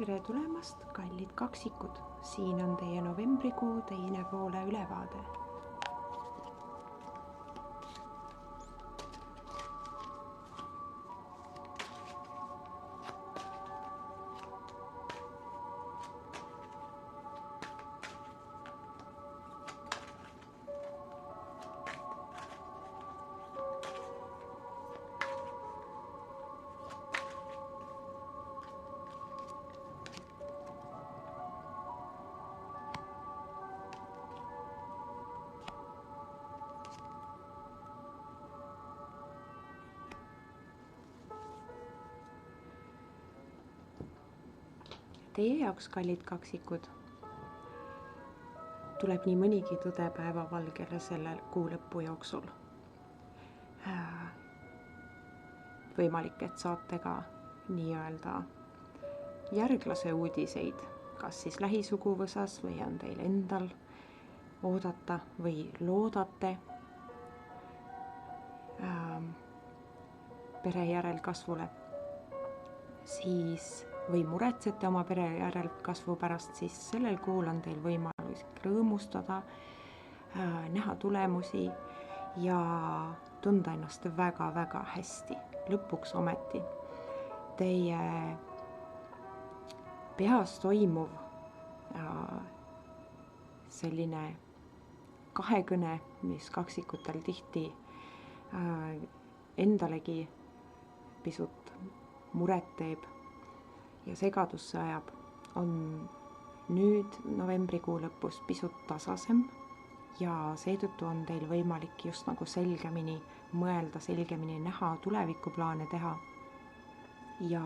Tere tulemast, kallid kaksikud! Siin on teie novembrikuu teine poole ülevaade. Teie jaoks, kallid kaksikud, tuleb nii mõnigi tõde päevavalgele selle kuu lõpu jooksul. Võimalik, et saate ka nii-öelda järglase uudiseid, kas siis lähisuguvõsas või on teil endal oodata või loodate pere järelkasvule, siis või muretsete oma pere järelkasvu pärast, siis sellel kuul on teil võimalus rõõmustada, näha tulemusi ja tunda ennast väga-väga hästi. Lõpuks ometi teie peas toimuv selline kahekõne, mis kaksikutel tihti endalegi pisut muret teeb ja segadusse ajab, on nüüd novembrikuu lõpus pisut tasasem ja seetõttu on teil võimalik just nagu selgemini mõelda, selgemini näha, tulevikuplaane teha. Ja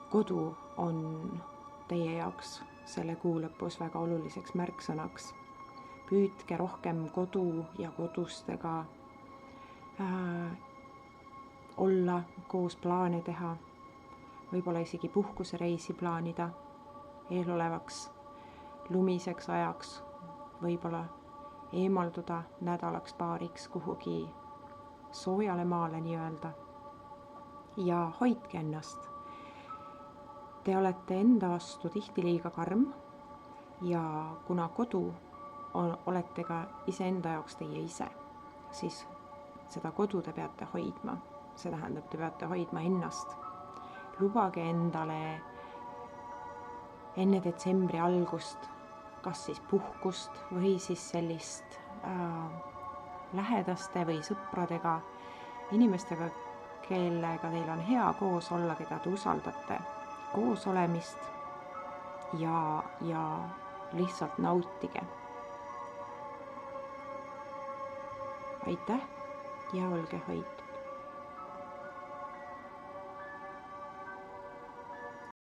kodu on teie jaoks selle kuu lõpus väga oluliseks märksõnaks. Püüdke rohkem kodu ja kodustega olla, koos plaane teha, võib-olla isegi puhkusereisi plaanida eelolevaks lumiseks ajaks, võib-olla eemalduda nädalaks paariks kuhugi soojale maale nii-öelda. Ja hoidke ennast. Te olete enda vastu tihti liiga karm ja kuna kodu olete ka iseenda jaoks teie ise, siis seda kodu te peate hoidma. See tähendab, te peate hoidma ennast. Lubage endale enne detsembri algust kas siis puhkust või siis sellist lähedaste või sõpradega, inimestega, kellega teil on hea koos olla, keda te usaldate, koos olemist ja lihtsalt nautige. Aitäh ja olge hoitud!